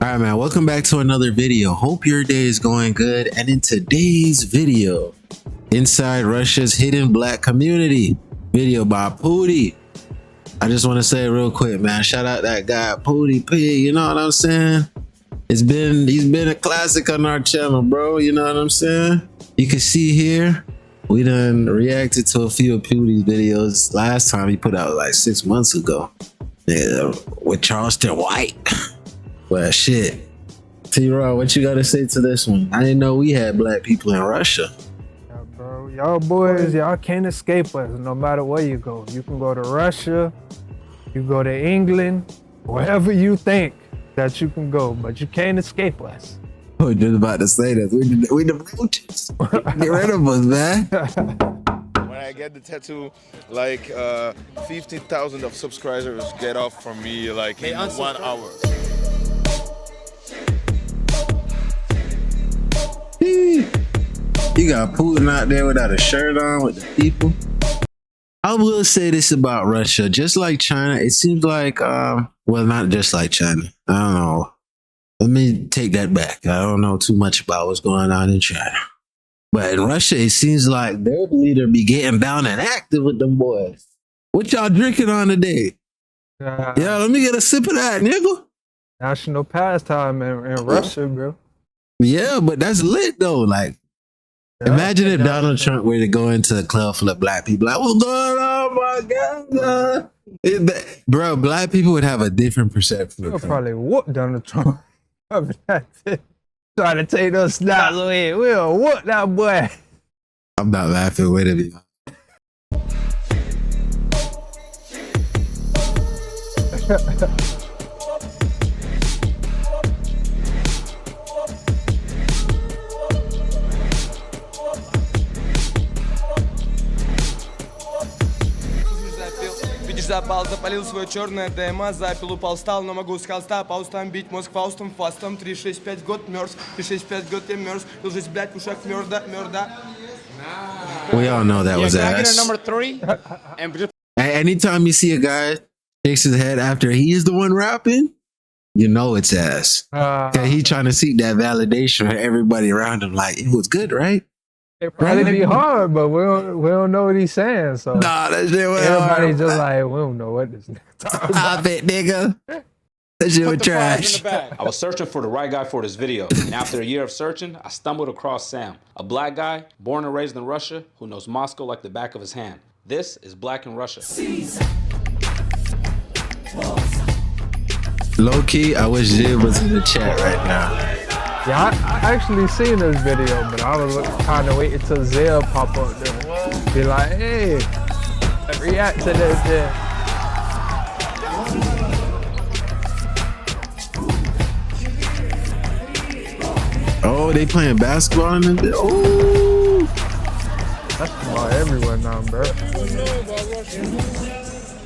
All right, man, welcome back to another video. Hope your day is going good. And in today's video, inside Russia's hidden black community video by Pooty. I just want to say real quick, man, shout out that guy Pooty P, you know what I'm saying? He's been a classic on our channel, bro, you know what I'm saying? You can see here, we done reacted to a few of Pooty's videos last time he put out like 6 months ago. Yeah, with Charleston White. Well, shit. TRaw, what you got to say to this one? I didn't know we had black people in Russia. Yeah, bro, y'all boys, y'all can't escape us no matter where you go. You can go to Russia, you go to England, wherever you think that you can go, but you can't escape us. I was just about to say that. We the roaches. Get rid of us, man. When I get the tattoo, like 50,000 of subscribers get off from me like in 1 hour. You got Putin out there without a shirt on with the people. I will say this about Russia, just like China, it seems like, well, not just like China. I don't know. Let me take that back. I don't know too much about what's going on in China. But in Russia, it seems like their leader be getting down and active with them boys. What y'all drinking on today? Yeah, let me get a sip of that, nigga. National pastime in Russia, bro. Yeah, but that's lit though. Like, imagine if Donald Trump were to go into a club full of black people. Like, what's going on, my God? Bro, black people would have a different perception. You'll probably whoop Donald Trump. Trying to take those snaps away. We'll whoop that boy. I'm not laughing with it. Запал, запалил свое черное ДМА, запил, упал, встал, но могу с холста по устам бить мозг фаустом, фастом, 365 год мерз, 365 год я мерз, был жизнь, блядь, в ушах мерда. We all know that was can I get ass. a number 3? And Anytime you see a guy shakes his head after he's the one rapping, you know it's ass. He trying to seek that validation for everybody around him. Like, it was good, right? It probably be hard, but we don't know what he's saying. So nah, that shit was everybody's just like, we don't know what this nigga talking about. Stop it, nigga. That shit was trash. I was searching for the right guy for this video, and after a year of searching, I stumbled across Sam, a black guy born and raised in Russia who knows Moscow like the back of his hand. This is Black in Russia. Low key, I wish Jib was in the chat right now. Yeah, I actually seen this video, but I was kind of waiting till Zell pop up there. Be like, hey, react to this shit. Oh, they playing basketball in the oh. That's about everywhere now, bro.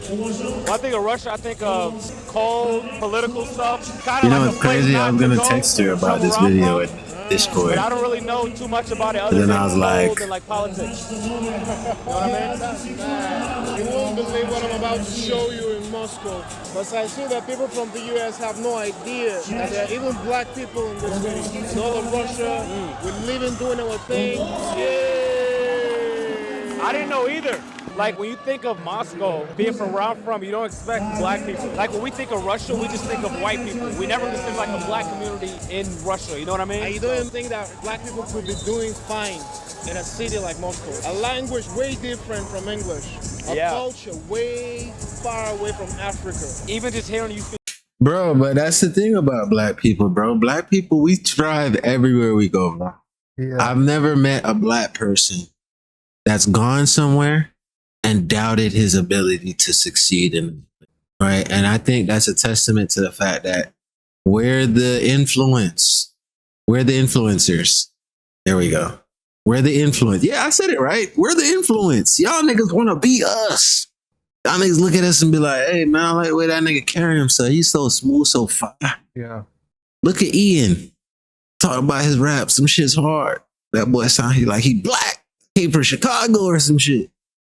When I think of Russia, I think of cold political stuff. You know what's crazy? I was gonna text her about this video in Discord. But I don't really know too much about it other then than I was like, and like politics. You know what I mean? You won't believe what I'm about to show you in Moscow. But I see that people from the US have no idea that there are even black people in this city. In all of Russia, we're living, doing our thing. Yeah. I didn't know either. Like, when you think of Moscow, being from where I'm from, you don't expect black people. Like, when we think of Russia, we just think of white people. We never consider, like, a black community in Russia, you know what I mean? I don't think that black people could be doing fine in a city like Moscow. A language way different from English. A culture way far away from Africa. Even just hearing you speak. bro, but that's the thing about black people, bro. Black people, we thrive everywhere we go, bro. Yeah. I've never met a black person that's gone somewhere and doubted his ability to succeed in it, right? And I think that's a testament to the fact that we're the influence. We're the influencers. There we go. We're the influence. Yeah, I said it right. We're the influence. Y'all niggas want to be us. Y'all niggas look at us and be like, hey, man, I like the way that nigga carry himself. He's so smooth, so fire. Yeah. Look at Ian. Talking about his rap. Some shit's hard. That boy sound like he black. Came from Chicago or some shit.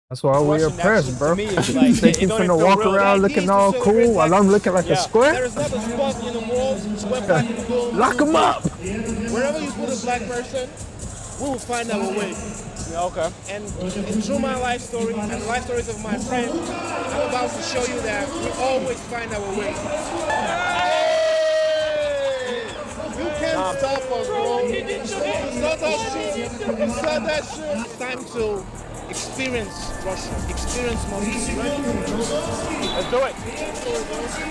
That's why we Russian oppressed, actually, bro. to me, is like, Think you it don't finna even feel walk real. around The looking idea all is to celebrate cool while Black I'm looking like a Yeah. square? There is not a spot in the world where black people don't Lock do him good. up! Wherever you put a black person, we will find our way. Yeah, okay. And through my life story and the life stories of my friends, I'm about to show you that we always find our way. You can't stop us, bro. You saw that shit. You saw that shit. It's time to experience Russia. Experience Moscow. Ready? Let's do it.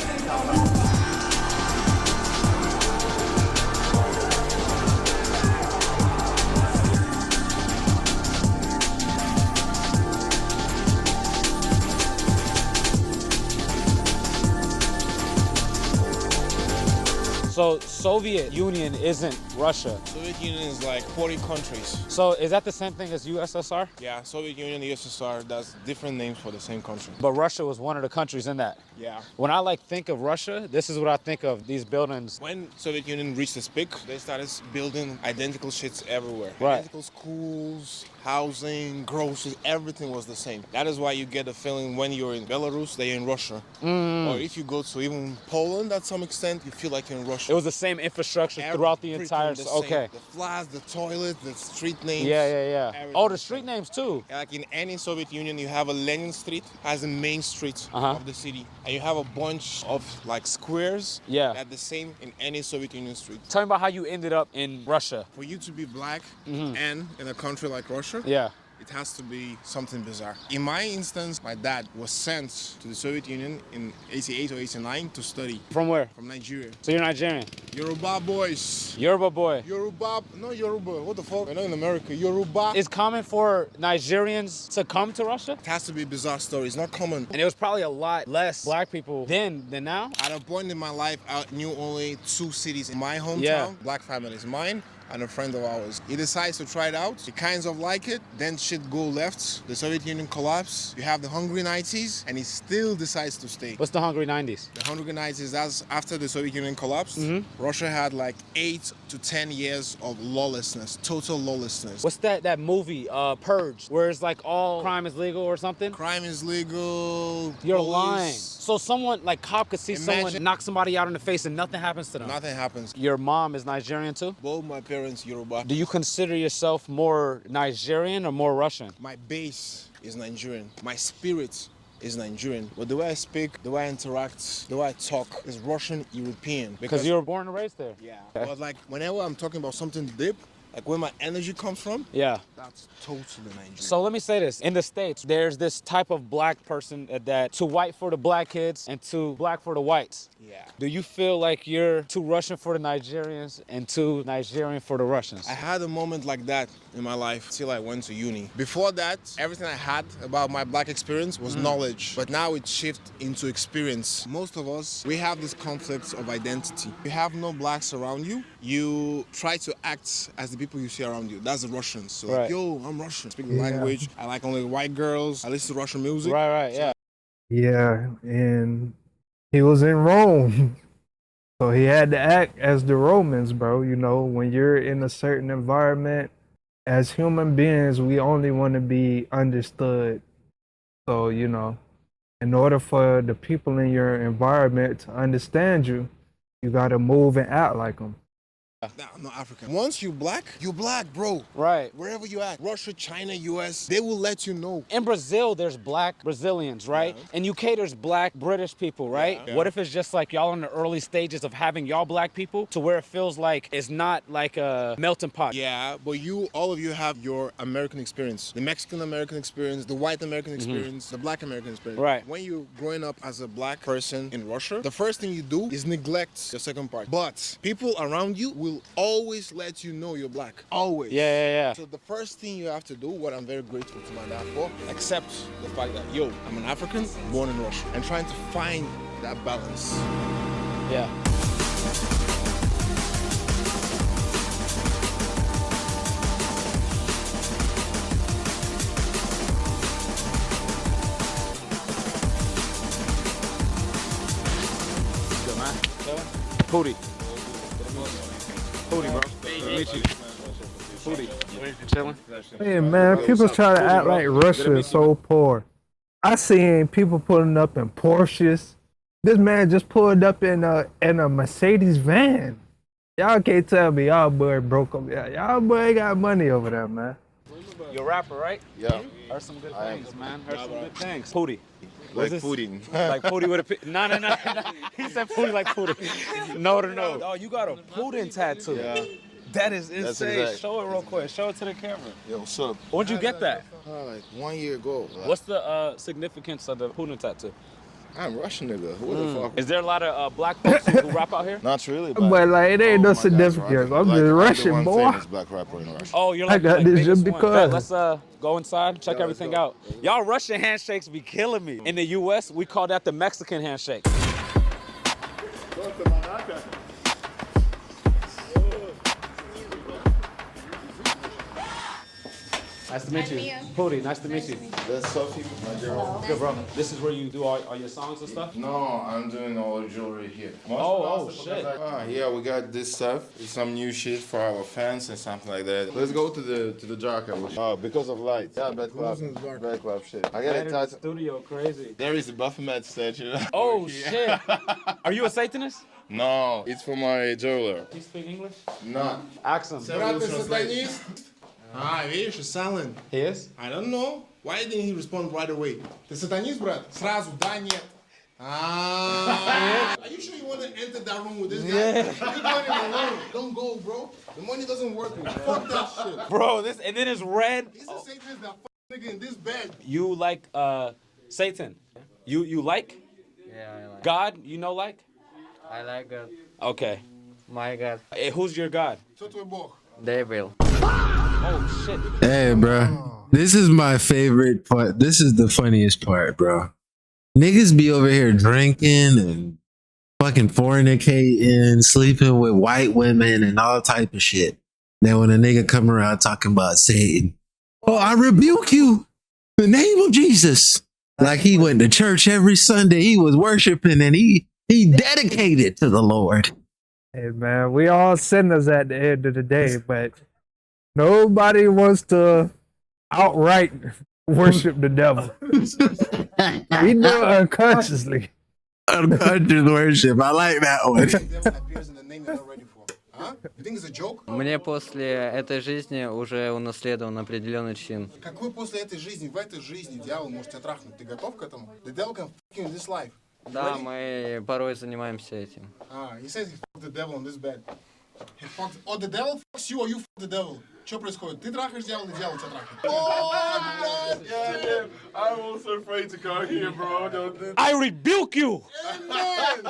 So Soviet Union isn't Russia. Soviet Union is like 40 countries. So is that the same thing as USSR? Yeah, Soviet Union, USSR, that's different names for the same country. But Russia was one of the countries in that. Yeah. When I like think of Russia, this is what I think of, these buildings. When Soviet Union reached its peak, they started building identical shits everywhere. Right. Identical schools, housing, groceries, everything was the same. That is why you get the feeling when you're in Belarus, that you're in Russia. Or if you go to even Poland at some extent, you feel like you're in Russia. It was the same infrastructure throughout the Everything entire, the same. okay. The flags, the toilet, the street names. Yeah. everything Oh, the the street same. names too. Like in any Soviet Union, you have a Lenin Street as the main street Uh-huh. of the city. And you have a bunch of like squares Yeah. that the same in any Soviet Union street. Tell me about how you ended up in Russia. For you to be black and in a country like Russia, Yeah. it has to be something bizarre. In my instance, my dad was sent to the Soviet Union in 88 or 89 to study From where? from Nigeria. So you're Nigerian. Yoruba boys. Yoruba boy. Yoruba, no Yoruba, what the fuck? We're not in America. Yoruba. It's common for Nigerians to come to Russia? It has to be a bizarre story. It's not common. And it was probably a lot less black people then than now. At a point in my life, I knew only 2 cities in my hometown. Yeah. Black families, mine and a friend of ours. He decides to try it out. He kinds of like it. Then shit go left. The Soviet Union collapsed. You have the Hungry 90s, and he still decides to stay. What's the Hungry 90s? The Hungry 90s, that's after the Soviet Union collapsed. Russia had like 8 to 10 years of lawlessness, total lawlessness. What's that movie, Purge, where it's like all crime is legal or something? Crime is legal. You're police, lying. So someone, like cop could see someone Imagine- knock somebody out in the face and nothing happens to them. Nothing happens. Your mom is Nigerian too? Both my parents Yoruba. Do you consider yourself more Nigerian or more Russian? My base is Nigerian. My spirit is Nigerian. But the way I speak, the way I interact, the way I talk is Russian European. Because you were born and raised there. Yeah. Okay. But like whenever I'm talking about something deep, like where my energy comes from, Yeah. that's totally Nigerian. So let me say this. In the States, there's this type of black person that too white for the black kids and too black for the whites. yeah. Do you feel like you're too Russian for the Nigerians and too Nigerian for the Russians? I had a moment like that in my life till I went to uni. Before that, everything I had about my black experience was knowledge, but now it shifted into experience. Most of us, we have this conflict of identity. You have no blacks around you, you try to act as the people you see around you. That's the Russians. So Right. like, yo, I'm Russian, speak the language. I like only white girls. I listen to Russian music. Right, yeah. Yeah, and he was in Rome. So he had to act as the Romans, bro. You know, when you're in a certain environment, as human beings, we only want to be understood. So, you know, in order for the people in your environment to understand you, you got to move and act like them. Nah, I'm not African. Once you're black, bro. Right. Wherever you at, Russia, China, US, they will let you know. In Brazil, there's black Brazilians, right? Yeah. In UK, there's black British people, right? Yeah. What if it's just like y'all in the early stages of having y'all black people to where it feels like it's not like a melting pot? Yeah, but all of you have your American experience. The Mexican American experience, the white American experience, the black American experience. Right. When you're growing up as a black person in Russia, the first thing you do is neglect the second part. But people around you will always let you know you're black. Always. Yeah. So the first thing you have to do, what I'm very grateful to my dad for, accept the fact that, yo, I'm an African born in Russia. And trying to find that balance. Yeah. Good, man. Pooty. Pooty, bro. Meet you. Booty. You chilling? Hey man, people try to act like Russia is so poor. I seen people pulling up in Porsches. This man just pulled up in a Mercedes van. Y'all can't tell me y'all boy broke up. Yeah, y'all boy got money over there, man. You're a rapper, right? Yeah. Heard some good things, man. Heard some good things. Pootie. Like Putin. Like Pootie with a P. No. He said Pootie like Pootie. No. Oh, you got a Putin tattoo. Yeah. That is insane. Exact. Show it real quick. Show it to the camera. Yo, what's up? When'd you get that? Like 1 year ago. What's the significance of the Putin tattoo? I'm Russian nigga. What the fuck? Is there a lot of black folks who rap out here? Not really, But like it ain't no significance. I'm just Russian, boy. Famous black rapper in Russia. Oh, you're I like, got like this biggest just one. because. Let's go inside, check everything out. Y'all Russian handshakes be killing me. In the U.S., we call that the Mexican handshake. Nice to meet you. Pootie, nice to meet you. That's Sophie, my girl. Good, bro. This is where you do all your songs and stuff? No, I'm doing all the jewelry here. Oh, shit. Yeah, we got this stuff. It's some new shit for our fans and something like that. Let's go to the dark. Oh, because of lights. Yeah, bad club. Bad club shit. I got it tattooed. Studio, crazy. There is a Baphomet statue. Oh, shit. Are you a Satanist? No, it's for my jeweler. Do you speak English? No. Ask him. Брат, ты сатанист? Видишь, silent. He is? I don't know. Why didn't he respond right away? Ты сатанист, брат? Сразу, да, нет. Are you sure you want to enter that room with this guy? You're going in alone. Don't go, bro. The money doesn't work. Fuck that shit. Bro, this, and then it's red. He's the Satanist that nigga in this bed. You like Satan? You like? Yeah, I like. God, you know like? I like God. Okay. My God. Hey, who's your God? Кто твой бог? Devil. Oh shit. Hey, bro. This is my favorite part. This is the funniest part, bro. Niggas be over here drinking and fucking fornicating, sleeping with white women and all type of shit. Then when a nigga come around talking about Satan, oh, I rebuke you in the name of Jesus. Like he went to church every Sunday. He was worshiping and he dedicated to the Lord. Hey man, we all sinners at the end of the day, but nobody wants to outright worship the devil. We do it unconsciously. Unconscious worship. I like that one. The devil appears in the name you're not ready for. Huh? You think it's a joke? Мне после этой жизни уже унаследован определенный чин. Какой после этой жизни, в этой жизни дьявол может тебя трахнуть? Ты готов к этому? The devil can fuck you in this life. Да, мы порой занимаемся этим. He says he fucked the devil on this bed. He fucks... Oh, the devil fucks you or you fuck the devil? Что происходит? Ты трахаешь дьявола, или дьявол тебя трахает? Oh, Yeah, I'm also afraid to go here, bro. I rebuke you. Amen.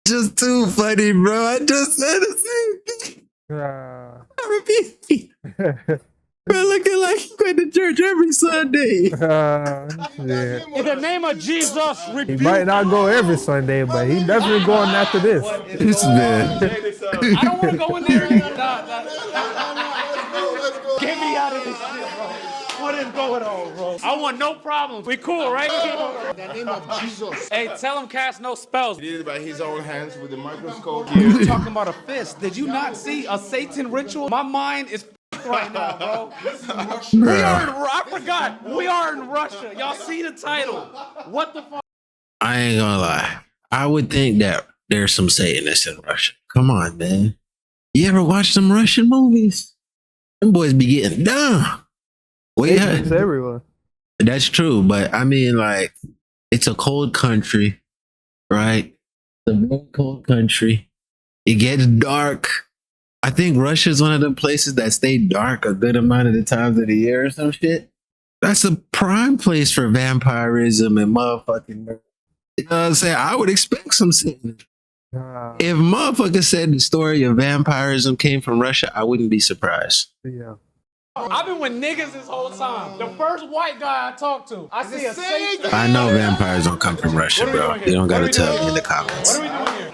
Just too funny, bro. I just said the same thing. I repeat it. Bro, looking like he went to church every Sunday. Yeah. In the name of Jesus, He rebuke. might not go every Sunday, but he definitely going after this. This man. I don't want to go in there. Get me out of this shit, bro. What is going on, bro? I want no problems. We cool, right? In the name of Jesus. Hey, tell him cast no spells. He did it by his own hands with the microscope. You talking about a fist? Did you not see a Satan ritual? My mind is right now, bro. I forgot. We are in Russia. Y'all see the title. What the fuck? I ain't gonna lie. I would think that there's some Satanists in Russia. Come on, man. You ever watch some Russian movies? Them boys be getting down. Well, It's yeah, everyone. that's true. But I mean, like, it's a cold country, right? It's a very cold country. It gets dark. I think Russia's one of the places that stay dark a good amount of the times of the year or some shit. That's a prime place for vampirism and motherfucking murder. You know what I'm saying? I would expect some Satan. If motherfuckers said the story of vampirism came from Russia, I wouldn't be surprised. Yeah. I've been with niggas this whole time. The first white guy I talked to, I see a Satan. I know vampires don't come from Russia, bro. You don't gotta tell me in the comments.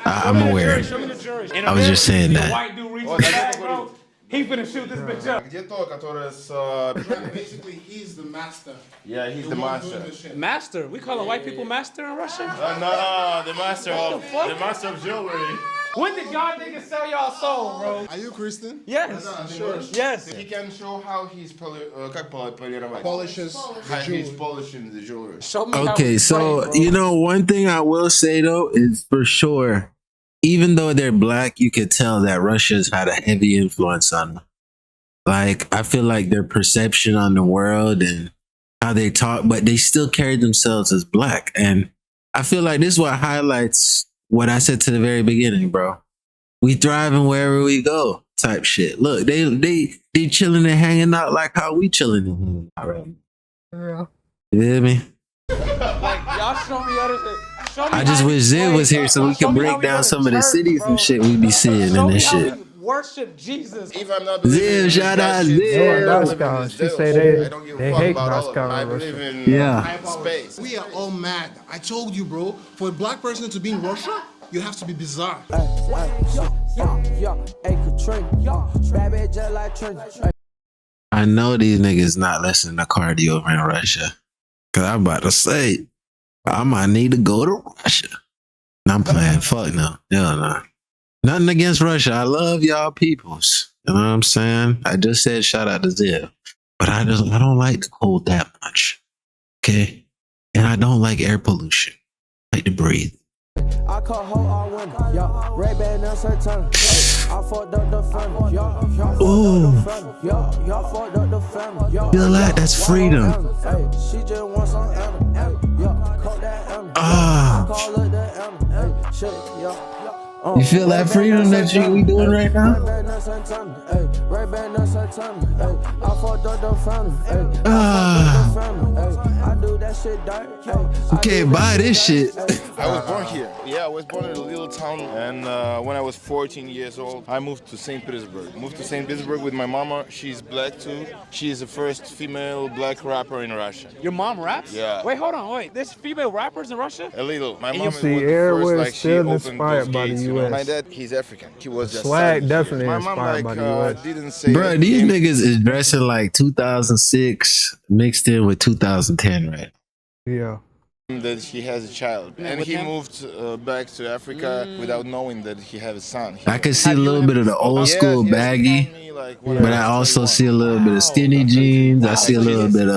I'm aware. I was just saying that. White dude reaching back, bro. He finna shoot this bitch up. Где то, которое с... Basically, he's the master. Yeah, he's the master. Master. We call white people master in Russia? No, the master of jewelry. When did y'all niggas sell y'all soul, bro? Are you Christian? Yes. Sure. Yes. He can show how he's полировать. Polishes How he's polishing the jewelry. Show me how Okay, it's so played, bro. you know, one thing I will say though is for sure, even though they're black, you could tell that Russia's had a heavy influence on them. Like, I feel like their perception on the world and how they talk, but they still carry themselves as black. And I feel like this is what highlights what I said to the very beginning, bro. We thriving wherever we go, type shit. Look, they chilling and hanging out like how we chilling and hanging out right now. You hear me? Like, y'all show me other shit. Show me I just how wish Zid was here so we Show could me how break down go to some of the church, cities bro. and shit we be seeing Show and me this how shit. we worship Jesus. If I'm not Zib, believing in shout that out shit, Zib. so I'm not That's believing in God. his She devil, say so I don't give they a fuck hate about all of them. Moscow I and believe Russia. in Yeah. space. We are all mad. I told you, bro. For a black person to be in Russia, you have to be bizarre. I know these niggas not listening to Cardi over in Russia. Cause I'm about to say, I might need to go to Russia. I'm playing. Fuck no. Hell no. Nothing against Russia. I love y'all peoples. You know what I'm saying? I just said shout out to Zib. But I don't like the cold that much. Okay? And I don't like air pollution. I like to breathe. I call hoe all winter, yo. Ray Ban now say turn. I fucked up the family, yo. Ooh. Y'all fucked up the family, yo. Feel that? That's freedom. Hey, she just wants some animal. Hey, yo, call that animal. Ah. Call it the animal. Hey, shit, yo. You feel that freedom that we doing right now? I do that shit dirt. You can't buy this shit. I was born here. Yeah, I was born in a little town, and when I was 14 years old, I moved to St. Petersburg. Moved to St. Petersburg with my mama. She's black too. She is the first female black rapper in Russia. Your mom raps? Yeah. Wait, hold on, wait. There's female rappers in Russia? A little. My mom was see, the everywhere first, is she still opened inspired those by the gates, you know? US. My dad, he's African. He was just Swag 7 definitely years. My mom, inspired by the US. didn't say Bro, that these game- niggas is dressing like 2006 mixed in with 2010, right? Yeah. that he has a child, and he moved back to Africa without knowing that he had a son. I can see a little bit of the old school baggy, but I also see a little bit of skinny jeans. I see a little bit of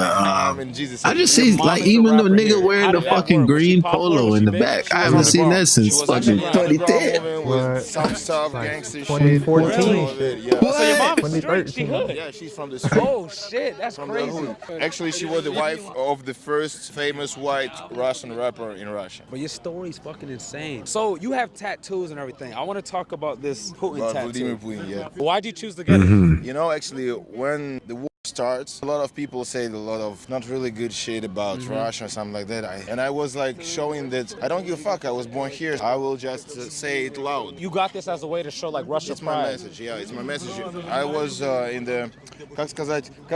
I just see like even the nigga wearing the fucking green polo in the back. I haven't seen that since fucking 2010. With some soft gangster 2014 shit. shit. So your mom is 2013. straight, she hood. Yeah, she's from the street. Oh shit, that's From the crazy. hood. Actually, she was the wife of the first famous white Russian rapper in Russia. But your story's fucking insane. So you have tattoos and everything. I want to talk about this Putin About tattoo. Vladimir Putin, yeah. Why'd you choose to get it? You know, actually, when the war starts, a lot of people say a lot of not really good shit about Russia or something like that. And I was like showing that I don't give a fuck. I was born here. I will just say it loud. You got this as a way to show like Russia It's my pride. message, yeah, it's my message. I was in the, как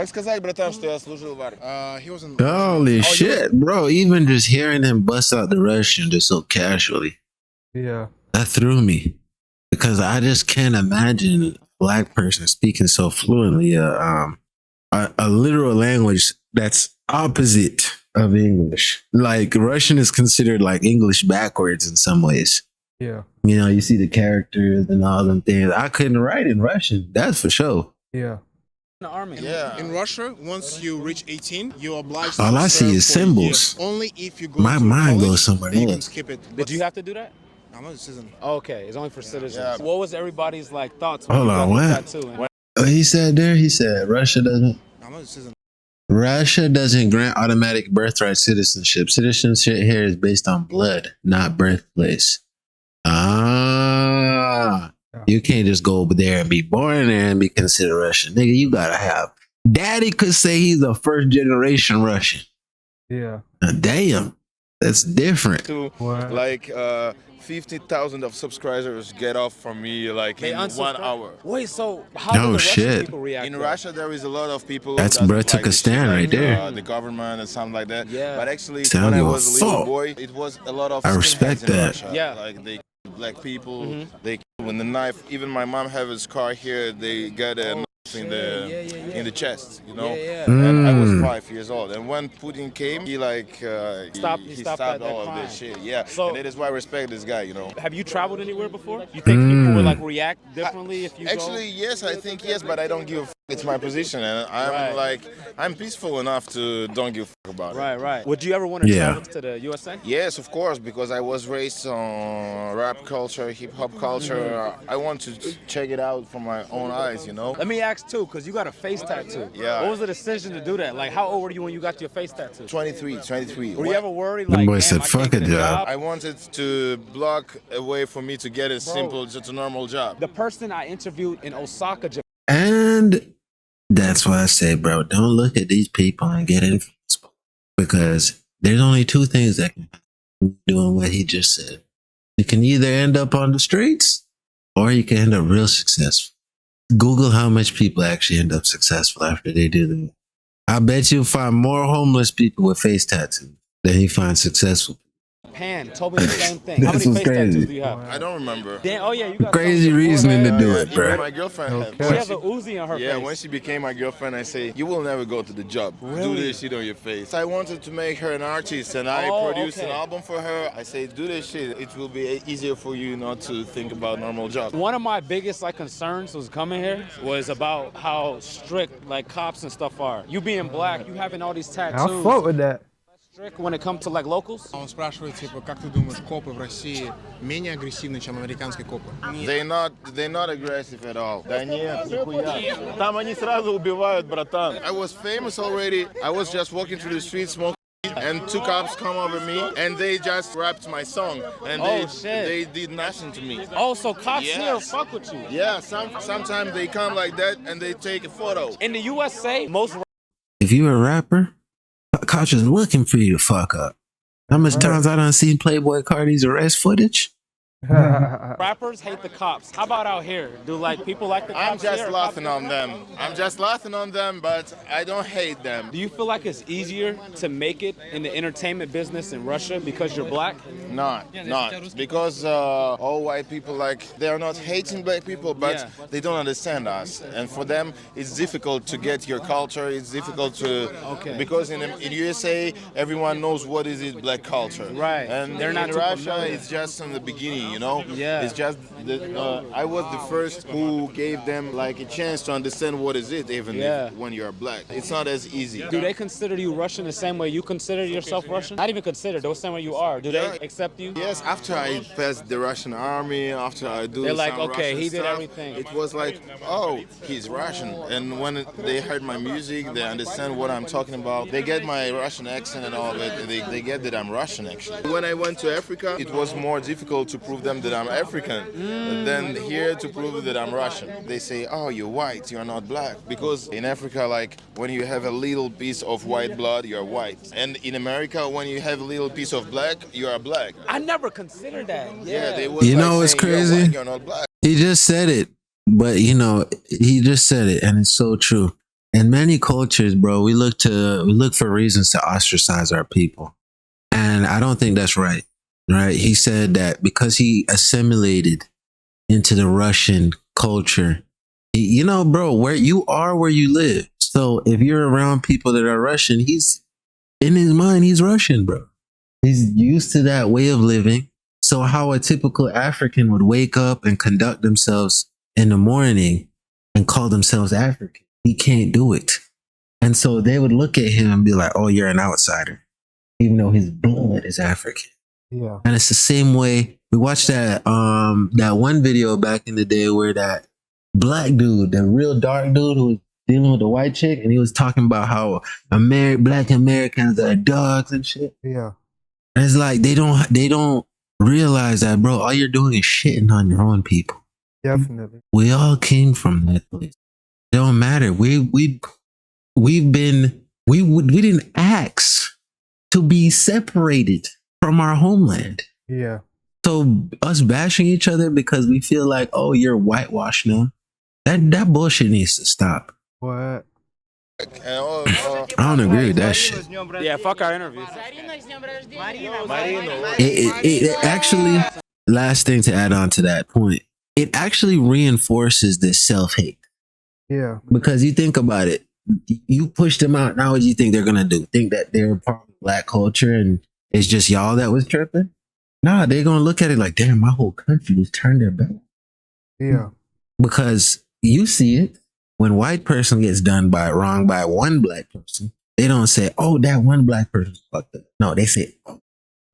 сказать, братан, что я служил в армии? He was in. Holy shit, bro. Even just hearing him bust out the Russian just so casually, Yeah. that threw me. Because I just can't imagine a black person speaking so fluently a literal language that's opposite of English. Like Russian is considered like English backwards in some ways. Yeah. You know, you see the characters and all them things. I couldn't write in Russian, that's for sure. Yeah. In the army. Yeah. In Russia, once you reach 18, you're obliged to All I see serve is for a year. symbols. Only if you go My to mind college, goes somewhere then you can else. skip it. Did you have to do that? I'm not a citizen. Okay, it's only for citizens. Yeah. What was everybody's like thoughts when Hold you got on, the what? tattoo? And He said Russia I'm not a citizen. doesn't grant automatic birthright citizenship. Citizenship here is based on blood, not birthplace. You can't just go over there and be born there and be considered Russian. Nigga, you gotta have. Daddy could say he's a first generation Russian. Yeah. Now, damn, that's different. To What? like 50,000 of subscribers get off from me like they in 1 unsubscribed? hour. Wait, so how No do the Russian shit. people react? In to Russia, there is a lot of people. That's who doesn't bruh took like a the stand shit, right there. The government and something like that. Yeah. But actually, Sound when I give a was a little fuck. boy, it was a lot of I respect skinheads in that. Russia. Yeah. Like they killed black people. They killed with the knife. Even my mom have a scar here. They got a in the chest, you know. Yeah. And I was 5 years old, and when Putin came, he like he stopped stopped that all of crime. this shit. Yeah, So- and that is why I respect this guy, you know. Have you traveled anywhere before? You think people would like react differently if you Actually, yes, I think yes, but I don't give a f. It's my position, and I'm peaceful enough to don't give a f about it. Right. Would you ever want to travel to the USA? Yes, of course, because I was raised on rap culture, hip hop culture. I want to check it out from my own eyes, you know. Let me ask too, because you got a face tattoo. Yeah. What was the decision to do that? Like, how old were you when you got your face tattoo? 23. Were you ever worried? The Like, boy damn, said, I can't "Fuck get a a job." I wanted to block a way for me to get a simple, just a normal job. The person I interviewed in Osaka, Japan. And that's why I say, bro, don't look at these people and get influenced, because there's only two things that can happen doing what he just said. You can either end up on the streets or you can end up real successful. Google how much people actually end up successful after they do that. I bet you'll find more homeless people with face tattoos than you find successful. Japan told me the same thing. How This many was face crazy. tattoos do you have? I don't remember. Dan, oh yeah, you got Crazy some on your reasoning to forehead. do it, Even bro. my girlfriend had. She has a Uzi on her face. When she became my girlfriend, I say, you will never go to the job. Do Really? this shit on your face. I wanted to make her an artist, and I produced an album for her. I say, do this shit. It will be easier for you not to think about normal jobs. One of my biggest concerns was coming here was about how strict cops and stuff are. You being black, you having all these tattoos. I fuck with that. Strict when it comes to locals. Он спрашивает, типа, как ты думаешь, копы в России менее агрессивны, чем американские копы? They're not aggressive at all. Да нет, нихуя. Там они сразу убивают, братан. I was famous already. I was just walking through the street smoking, and two cops come over me and they just rapped my song, and they did nothing to me. Oh, so cops here fuck with you? Yeah, sometimes they come like that and they take a photo. In the USA, most If you a rapper, cops is looking for you to fuck up. How much times I done seen Playboy Cardi's arrest footage? rappers hate the cops. How about out here? Do people like the cops? I'm just here? laughing on them, but I don't hate them. Do you feel like it's easier to make it in the entertainment business in Russia because you're black? Not because all white people they are not hating black people, but they don't understand us, and for them it's difficult to get your culture. It's difficult to because in USA everyone knows what is it black culture, right? And they're not in too Russia familiar. it's just in the beginning, you know. Yeah. It's just I was the first who gave them a chance to understand what is it, even when you're black. It's not as easy. Do they consider you Russian the same way you consider yourself Russian? Not even consider, the same way you are. Do they accept you? Yes, after I passed the Russian army, after I do They're like, some okay, Russian he did stuff, everything. It was like, oh, he's Russian. And when they heard my music, they understand what I'm talking about. They get my Russian accent and all of it. They get that I'm Russian, actually. When I went to Africa, it was more difficult to prove them that I'm African than here to prove that I'm Russian. They say, oh, you're white, you're not black. Because in Africa, when you have a little piece of white blood, you're white. And in America, when you have a little piece of black, you are black. I never considered that. Yeah, they would You know what's saying, crazy? You're white, you're not black. He just said it, but he just said it, and it's so true. In many cultures, bro, we look for reasons to ostracize our people, and I don't think that's right. Right? He said that because he assimilated into the Russian culture, bro, where you are, where you live. So if you're around people that are Russian, he's in his mind, he's Russian, bro. He's used to that way of living. So how a typical African would wake up and conduct themselves in the morning and call themselves African, he can't do it. And so they would look at him and be like, oh, you're an outsider, even though his blood is African. Yeah. And it's the same way. We watched that one video back in the day where that black dude, the real dark dude who was dealing with the white chick, and he was talking about how black Americans are dogs and shit. Yeah. And it's like they don't realize that, bro. All you're doing is shitting on your own people. Definitely. We all came from that place. It don't matter. We didn't ask to be separated from our homeland. Yeah. So us bashing each other because we feel like, oh, you're whitewashed now. That bullshit needs to stop. What? I don't agree with that shit. Yeah, fuck our interview. It actually, last thing to add on to that point, it actually reinforces this self-hate. Yeah. Because you think about it, you push them out. Now, what do you think they're gonna do? Think that they're part of black culture and it's just y'all that was tripping? Nah, they're gonna look at it like, damn, my whole country just turned their back. Yeah. Because you see it when white person gets done by wrong by one black person, they don't say, "Oh, that one black person fucked up." No, they say, "Oh."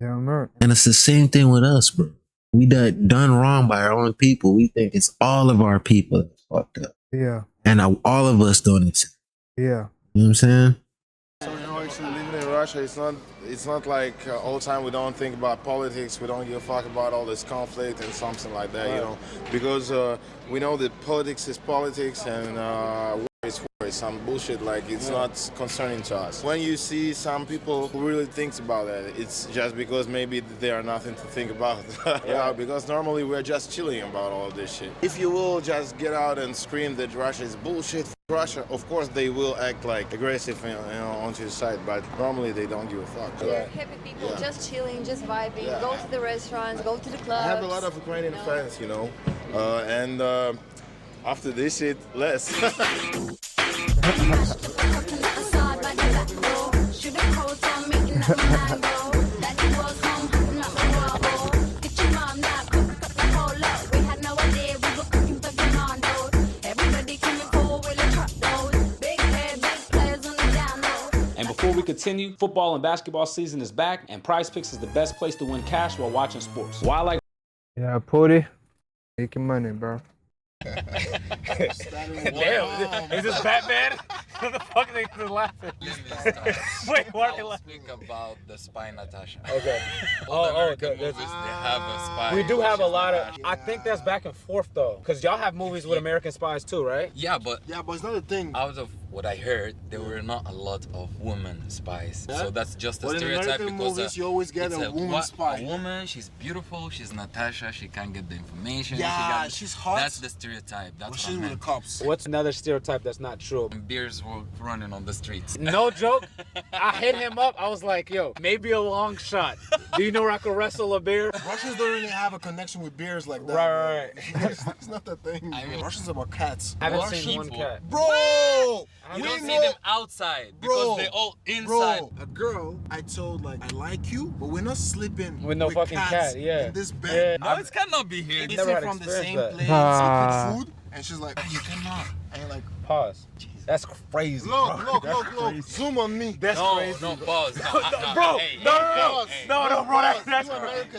Yeah, man. And it's the same thing with us, bro. We done wrong by our own people. We think it's all of our people that fucked up, Yeah. and all of us don't accept. Yeah. You know what I'm saying? So actually living in Russia, it's not like all the time we don't think about politics. We don't give a fuck about all this conflict and something like that, you know, because we know that politics is politics and war is war. It's some bullshit. Like it's not concerning to us. When you see some people who really thinks about that, it's just because maybe there are nothing to think about. Yeah, because normally we're just chilling about all of this shit. If you will just get out and scream that Russia is bullshit. Russia, of course, they will act like aggressive, you know, onto the side, but normally they don't give a fuck. We're happy people, just chilling, just vibing, go to the restaurants, go to the clubs. I have a lot of Ukrainian fans, you know, and after this shit, less. Before we continue, football and basketball season is back, and Prize Picks is the best place to win cash while watching sports. Why I like Yeah, Pooty, making money, bro. Damn, is this Batman? What the fuck are they laughing? Wait, why are they laughing? Speak about the spy Natasha. Okay. They have a spy. We do have a lot of. I think that's back and forth though, because y'all have movies with American spies too, right? Yeah, but it's not a thing. Out of what I heard, there were not a lot of women spies. So that's just a stereotype in because movies, you always get a woman spy. A woman, she's beautiful, she's Natasha, she can get the information. Yeah, she's hot. That's the stereotype. That's she's with the cops. What's another stereotype that's not true? Beers were running on the streets. No joke. I hit him up. I was like, yo, maybe a long shot. Do you know where I could wrestle a bear? Russians don't really have a connection with beers like that. Right. It's not that thing. I mean, Russians about cats. I haven't seen one cat. Bro! You don't see them outside because they're all inside. Bro, a girl, I told like, I like you, but we're not sleeping with no fucking cat, in this bed. No, it cannot be here. Eating from the same place, eating food, and she's like, you cannot. And you're like, pause. That's crazy. Look. Zoom on me. That's crazy. No, pause. Bro, no, bro.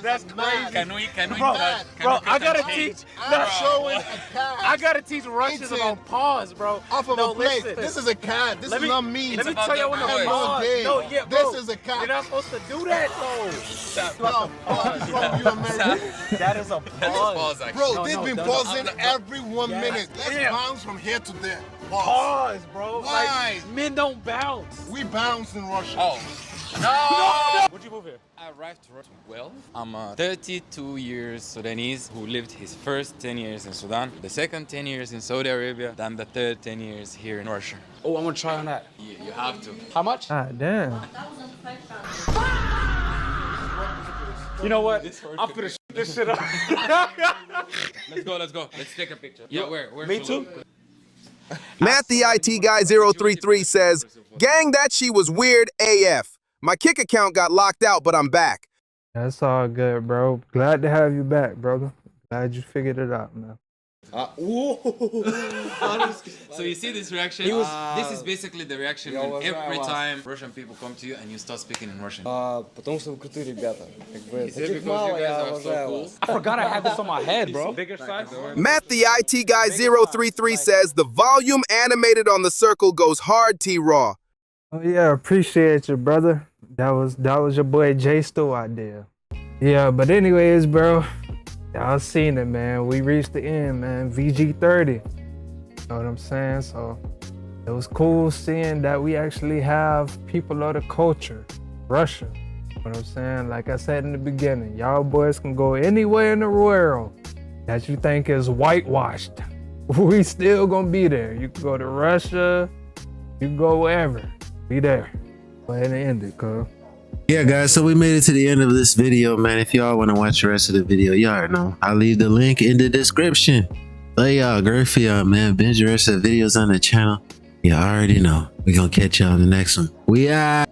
That's crazy. Can we bro, I gotta teach. I'm showing a cat. I gotta teach Russians about pause, bro. Off of a plate. Listen. This is a cat. This is not me. Let me tell you what the pause. No, yeah, bro. This is a cat. You're not supposed to do that, though. No, pause. You American. That is a pause. Bro, they've been pausing every 1 minute. Let's bounce from here to there. Pause, bro. Why? Like, men don't bounce. We bounce in Russia. Oh. No! Where'd you move here? I arrived to Russia well. I'm a 32 years Sudanese who lived his first 10 years in Sudan, the second 10 years in Saudi Arabia, then the third 10 years here in Russia. Oh, I want to try on that. Yeah, you have to. How much? Ah, damn. You know what? I'm finna shoot this shit up. Let's go. Let's take a picture. Yeah, where? Me too. Matt the IT guy 033 says, gang, that she was weird AF. My kick account got locked out, but I'm back. That's all good, bro. Glad to have you back, brother. Glad you figured it out, man. So you see this reaction? This is basically the reaction when every time Russian people come to you and you start speaking in Russian. Потому что вы крутые ребята. Is it because you guys are so cool? I forgot I had this on my head, bro. Bigger size. Matt the IT guy 033 says, the volume animated on the circle goes hard, TRaw. Oh yeah, appreciate you, brother. That was your boy JStew idea. Yeah, but anyways, bro. Y'all seen it, man. We reached the end, man. VG30. You know what I'm saying? So it was cool seeing that we actually have people of the culture, Russia. You know what I'm saying? Like I said in the beginning, y'all boys can go anywhere in the world that you think is whitewashed. We still gonna be there. You can go to Russia, you can go wherever. Be there. Go ahead and end it, cuz. Yeah, guys, so we made it to the end of this video, man. If y'all want to watch the rest of the video, you already know. I'll leave the link in the description. Love y'all. Great for y'all, man. Binge the rest of the videos on the channel. You already know. We're gonna catch y'all in the next one. We out.